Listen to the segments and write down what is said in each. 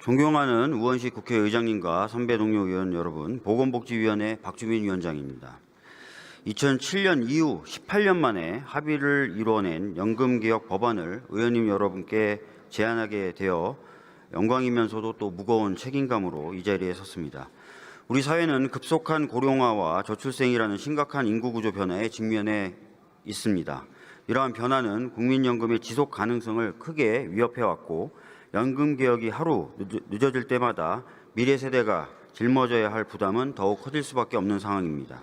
존경하는 우원식 국회의장님과 선배 동료 의원 여러분, 보건복지위원회 박주민 위원장입니다. 2007년 이후 18년 만에 합의를 이뤄낸 연금개혁 법안을 의원님 여러분께 제안하게 되어 영광이면서도 또 무거운 책임감으로 이 자리에 섰습니다. 우리 사회는 급속한 고령화와 저출생이라는 심각한 인구구조 변화에 직면해 있습니다. 이러한 변화는 국민연금의 지속 가능성을 크게 위협해왔고 연금개혁이 하루 늦어질 때마다 미래 세대가 짊어져야 할 부담은 더욱 커질 수밖에 없는 상황입니다.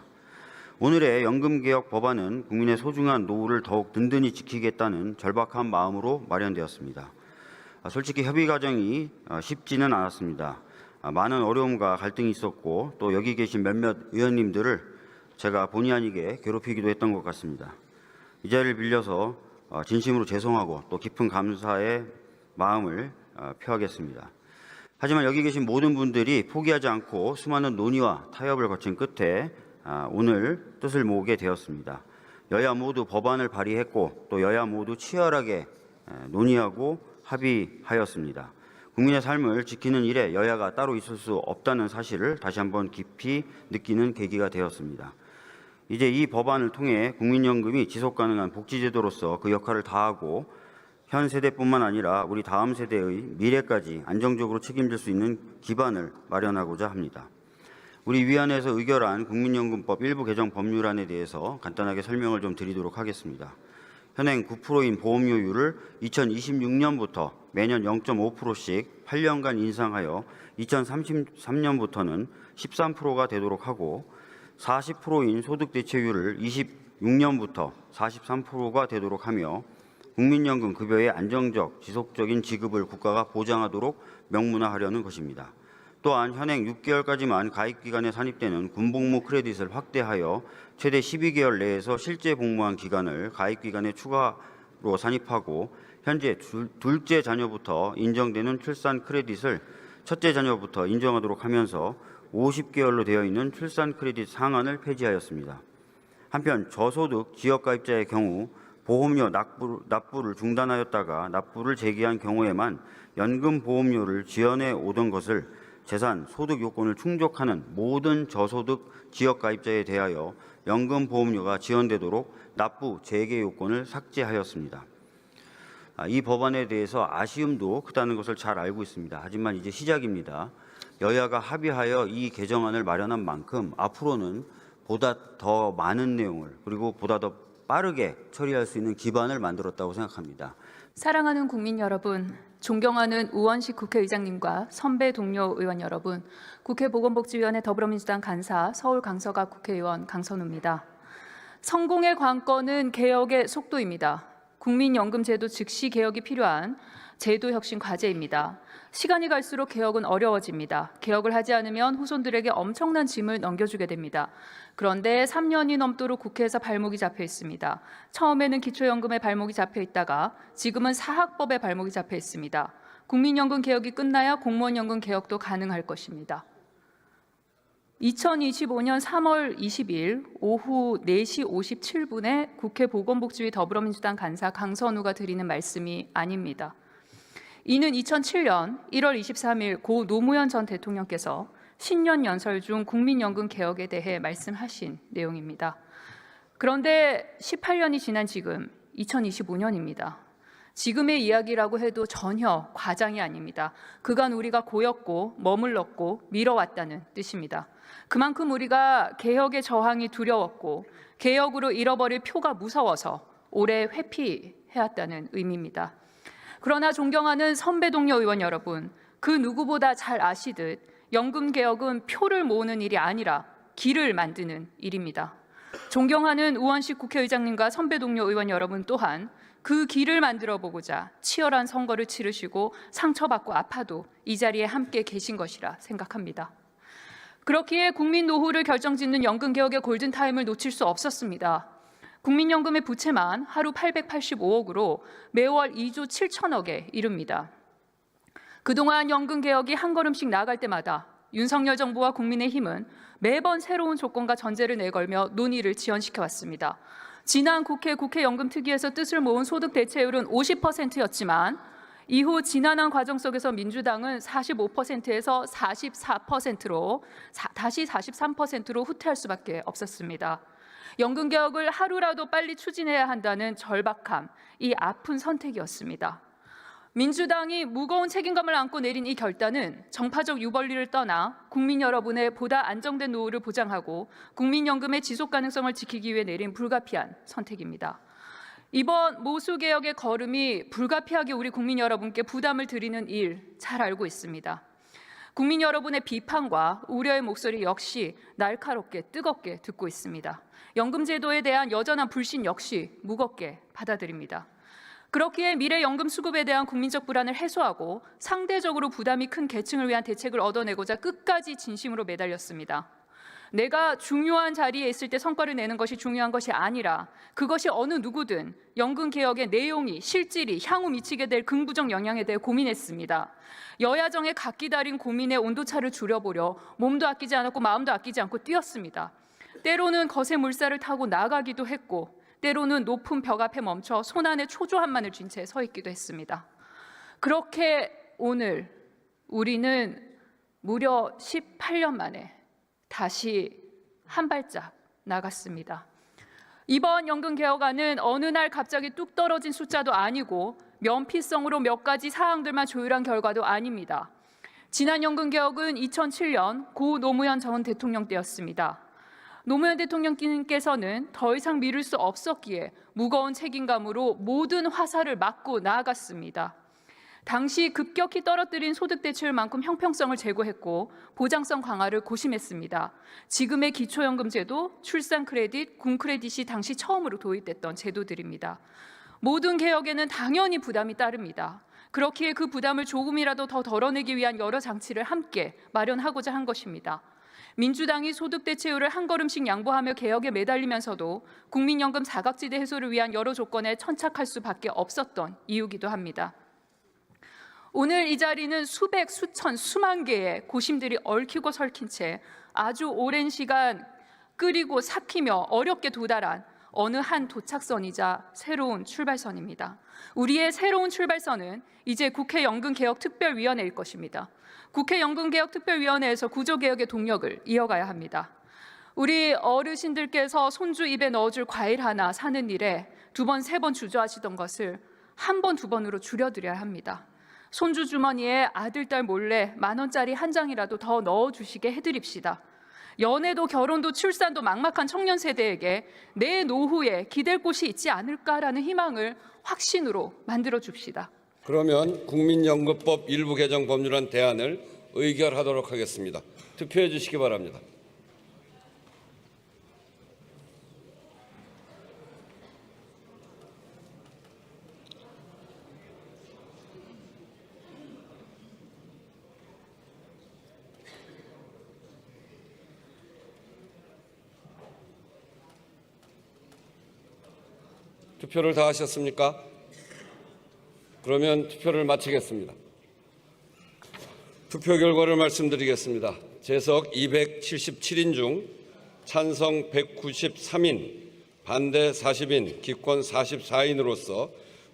오늘의 연금개혁 법안은 국민의 소중한 노후를 더욱 든든히 지키겠다는 절박한 마음으로 마련되었습니다. 솔직히 협의 과정이 쉽지는 않았습니다. 많은 어려움과 갈등이 있었고 또 여기 계신 몇몇 의원님들을 제가 본의 아니게 괴롭히기도 했던 것 같습니다. 이 자리를 빌려서 진심으로 죄송하고 또 깊은 감사의 마음을 표하겠습니다. 하지만 여기 계신 모든 분들이 포기하지 않고 수많은 논의와 타협을 거친 끝에 오늘 뜻을 모으게 되었습니다. 여야 모두 법안을 발의했고 또 여야 모두 치열하게 논의하고 합의하였습니다. 국민의 삶을 지키는 일에 여야가 따로 있을 수 없다는 사실을 다시 한번 깊이 느끼는 계기가 되었습니다. 이제 이 법안을 통해 국민연금이 지속가능한 복지제도로서 그 역할을 다하고 현 세대뿐만 아니라 우리 다음 세대의 미래까지 안정적으로 책임질 수 있는 기반을 마련하고자 합니다. 우리 위원회에서 의결한 국민연금법 일부 개정 법률안에 대해서 간단하게 설명을 좀 드리도록 하겠습니다. 현행 9%인 보험료율을 2026년부터 매년 0.5%씩 8년간 인상하여 2033년부터는 13%가 되도록 하고 40%인 소득대체율을 26년부터 43%가 되도록 하며 국민연금 급여의 안정적, 지속적인 지급을 국가가 보장하도록 명문화하려는 것입니다. 또한 현행 6개월까지만 가입기간에 산입되는 군복무 크레딧을 확대하여 최대 12개월 내에서 실제 복무한 기간을 가입기간에 추가로 산입하고 현재 둘째 자녀부터 인정되는 출산 크레딧을 첫째 자녀부터 인정하도록 하면서 50개월로 되어 있는 출산 크레딧 상한을 폐지하였습니다. 한편 저소득 지역가입자의 경우 보험료 납부를 중단하였다가 납부를 재개한 경우에만 연금 보험료를 지연해 오던 것을 재산, 소득 요건을 충족하는 모든 저소득 지역가입자에 대하여 연금 보험료가 지연되도록 납부 재개 요건을 삭제하였습니다. 이 법안에 대해서 아쉬움도 크다는 것을 잘 알고 있습니다. 하지만 이제 시작입니다. 여야가 합의하여 이 개정안을 마련한 만큼 앞으로는 보다 더 많은 내용을 그리고 보다 더 빠르게 처리할 수 있는 기반을 만들었다고 생각합니다. 사랑하는 국민 여러분, 존경하는 우원식 국회의장님과 선배 동료 의원 여러분, 국회 보건복지위원회 더불어민주당 간사 서울 강서갑 국회의원 강선우입니다. 성공의 관건은 개혁의 속도입니다. 국민연금제도 즉시 개혁이 필요한 제도 혁신 과제입니다. 시간이 갈수록 개혁은 어려워집니다. 개혁을 하지 않으면 후손들에게 엄청난 짐을 넘겨주게 됩니다. 그런데 3년이 넘도록 국회에서 발목이 잡혀 있습니다. 처음에는 기초연금에 발목이 잡혀 있다가 지금은 사학법에 발목이 잡혀 있습니다. 국민연금 개혁이 끝나야 공무원연금 개혁도 가능할 것입니다. 2025년 3월 20일 오후 4시 57분에 국회 보건복지위 더불어민주당 간사 강선우가 드리는 말씀이 아닙니다. 이는 2007년 1월 23일 고 노무현 전 대통령께서 신년 연설 중 국민연금 개혁에 대해 말씀하신 내용입니다. 그런데 18년이 지난 지금 2025년입니다. 지금의 이야기라고 해도 전혀 과장이 아닙니다. 그간 우리가 고였고 머물렀고 미뤄왔다는 뜻입니다. 그만큼 우리가 개혁의 저항이 두려웠고 개혁으로 잃어버릴 표가 무서워서 오래 회피해왔다는 의미입니다. 그러나 존경하는 선배 동료 의원 여러분, 그 누구보다 잘 아시듯 연금개혁은 표를 모으는 일이 아니라 길을 만드는 일입니다. 존경하는 우원식 국회의장님과 선배 동료 의원 여러분 또한 그 길을 만들어 보고자 치열한 선거를 치르시고 상처받고 아파도 이 자리에 함께 계신 것이라 생각합니다. 그렇기에 국민 노후를 결정짓는 연금개혁의 골든타임을 놓칠 수 없었습니다. 국민연금의 부채만 하루 885억으로 매월 2조 7천억에 이릅니다. 그동안 연금개혁이 한 걸음씩 나아갈 때마다 윤석열 정부와 국민의힘은 매번 새로운 조건과 전제를 내걸며 논의를 지연시켜왔습니다. 지난 국회연금특위에서 뜻을 모은 소득 대체율은 50%였지만 이후 지난한 과정 속에서 민주당은 45%에서 44%로 다시 43%로 후퇴할 수밖에 없었습니다. 연금 개혁을 하루라도 빨리 추진해야 한다는 절박함, 이 아픈 선택이었습니다. 민주당이 무거운 책임감을 안고 내린 이 결단은 정파적 유불리를 떠나 국민 여러분의 보다 안정된 노후를 보장하고 국민연금의 지속 가능성을 지키기 위해 내린 불가피한 선택입니다. 이번 모수개혁의 걸음이 불가피하게 우리 국민 여러분께 부담을 드리는 일 잘 알고 있습니다. 국민 여러분의 비판과 우려의 목소리 역시 날카롭게 뜨겁게 듣고 있습니다. 연금제도에 대한 여전한 불신 역시 무겁게 받아들입니다. 그렇기에 미래 연금 수급에 대한 국민적 불안을 해소하고 상대적으로 부담이 큰 계층을 위한 대책을 얻어내고자 끝까지 진심으로 매달렸습니다. 내가 중요한 자리에 있을 때 성과를 내는 것이 중요한 것이 아니라 그것이 어느 누구든 연금 개혁의 내용이 실질이 향후 미치게 될 긍부적 영향에 대해 고민했습니다. 여야정의 각기 다른 고민의 온도차를 줄여보려 몸도 아끼지 않았고 마음도 아끼지 않고 뛰었습니다. 때로는 거센 물살을 타고 나가기도 했고 때로는 높은 벽 앞에 멈춰 손안에 초조함만을 쥔 채 서 있기도 했습니다. 그렇게 오늘 우리는 무려 18년 만에 다시 한 발짝 나갔습니다. 이번 연금 개혁안은 어느 날 갑자기 뚝 떨어진 숫자도 아니고 면피성으로 몇 가지 사항들만 조율한 결과도 아닙니다. 지난 연금 개혁은 2007년 고 노무현 전 대통령 때였습니다. 노무현 대통령께서는 더 이상 미룰 수 없었기에 무거운 책임감으로 모든 화살을 맞고 나아갔습니다. 당시 급격히 떨어뜨린 소득 대체율만큼 형평성을 제고했고 보장성 강화를 고심했습니다. 지금의 기초연금제도, 출산 크레딧, 군 크레딧이 당시 처음으로 도입됐던 제도들입니다. 모든 개혁에는 당연히 부담이 따릅니다. 그렇기에 그 부담을 조금이라도 더 덜어내기 위한 여러 장치를 함께 마련하고자 한 것입니다. 민주당이 소득 대체율을 한 걸음씩 양보하며 개혁에 매달리면서도 국민연금 사각지대 해소를 위한 여러 조건에 천착할 수밖에 없었던 이유기도 합니다. 오늘 이 자리는 수백, 수천, 수만 개의 고심들이 얽히고 설킨 채 아주 오랜 시간 끓이고 삭히며 어렵게 도달한 어느 한 도착선이자 새로운 출발선입니다. 우리의 새로운 출발선은 이제 국회 연금개혁특별위원회일 것입니다. 국회 연금개혁특별위원회에서 구조개혁의 동력을 이어가야 합니다. 우리 어르신들께서 손주 입에 넣어줄 과일 하나 사는 일에 2번, 3번 주저하시던 것을 1번, 2번으로 줄여드려야 합니다. 손주 주머니에 아들, 딸 몰래 10,000원짜리 한 장이라도 더 넣어주시게 해드립시다. 연애도 결혼도 출산도 막막한 청년 세대에게 내 노후에 기댈 곳이 있지 않을까라는 희망을 확신으로 만들어 줍시다. 그러면 국민연금법 일부 개정 법률안 대안을 의결하도록 하겠습니다. 투표해 주시기 바랍니다. 투표를 다 하셨습니까? 그러면 투표를 마치겠습니다. 투표 결과를 말씀드리겠습니다. 재석 277인 중 찬성 193인, 반대 40인, 기권 44인으로서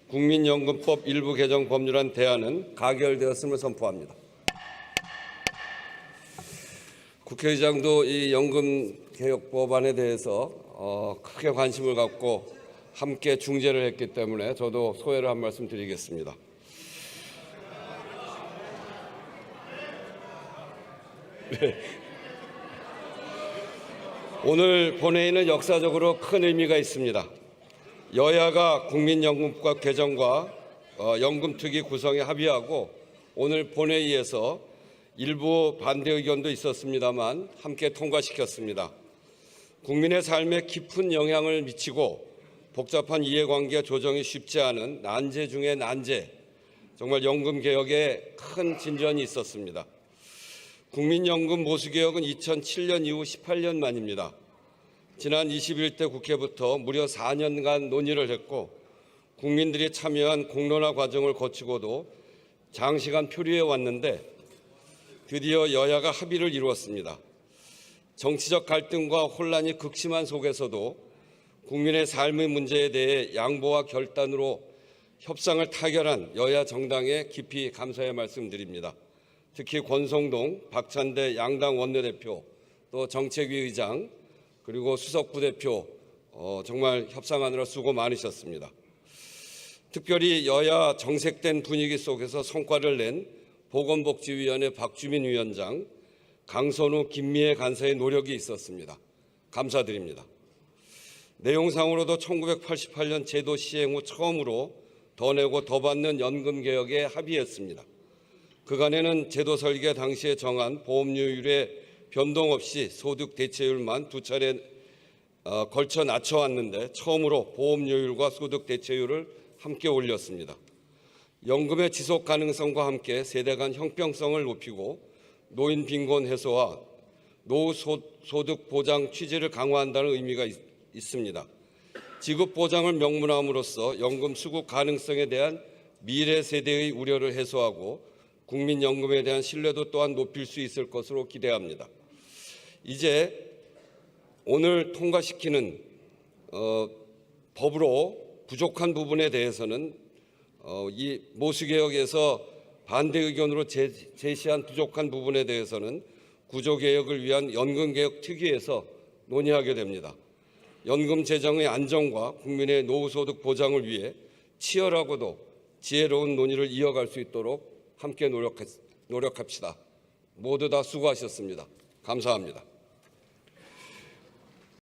국민연금법 일부 개정 법률안 대안은 가결되었음을 선포합니다. 국회의장도 이 연금개혁법안에 대해서 크게 관심을 갖고 함께 중재를 했기 때문에 저도 소회를 한 말씀 드리겠습니다. 네. 오늘 본회의는 역사적으로 큰 의미가 있습니다. 여야가 국민연금법 개정과 연금특위 구성에 합의하고 오늘 본회의에서 일부 반대 의견도 있었습니다만 함께 통과시켰습니다. 국민의 삶에 깊은 영향을 미치고 복잡한 이해관계 조정이 쉽지 않은 난제 중의 난제, 정말 연금개혁에 큰 진전이 있었습니다. 국민연금 모수개혁은 2007년 이후 18년 만입니다. 지난 21대 국회부터 무려 4년간 논의를 했고 국민들이 참여한 공론화 과정을 거치고도 장시간 표류해 왔는데 드디어 여야가 합의를 이루었습니다. 정치적 갈등과 혼란이 극심한 속에서도 국민의 삶의 문제에 대해 양보와 결단으로 협상을 타결한 여야 정당에 깊이 감사의 말씀드립니다. 특히 권성동, 박찬대 양당 원내대표, 또 정책위 의장, 그리고 수석 부대표 정말 협상하느라 수고 많으셨습니다. 특별히 여야 정색된 분위기 속에서 성과를 낸 보건복지위원회 박주민 위원장, 강선우, 김미애 간사의 노력이 있었습니다. 감사드립니다. 내용상으로도 1988년 제도 시행 후 처음으로 더 내고 더 받는 연금 개혁에 합의했습니다. 그간에는 제도 설계 당시에 정한 보험료율에 변동 없이 소득 대체율만 두 차례 걸쳐 낮춰왔는데 처음으로 보험료율과 소득 대체율을 함께 올렸습니다. 연금의 지속 가능성과 함께 세대 간 형평성을 높이고 노인 빈곤 해소와 노후 소득 보장 취지를 강화한다는 의미가 있습니다. 지급 보장을 명문화함으로써 연금 수급 가능성에 대한 미래 세대의 우려를 해소하고 국민연금에 대한 신뢰도 또한 높일 수 있을 것으로 기대합니다. 이제 오늘 통과시키는 법으로 부족한 부분에 대해서는 이 모수개혁에서 반대 의견으로 제시한 부족한 부분에 대해서는 구조개혁을 위한 연금개혁 특위에서 논의하게 됩니다. 연금 재정의 안정과 국민의 노후소득 보장을 위해 치열하고도 지혜로운 논의를 이어갈 수 있도록 함께 노력합시다. 모두 다 수고하셨습니다. 감사합니다.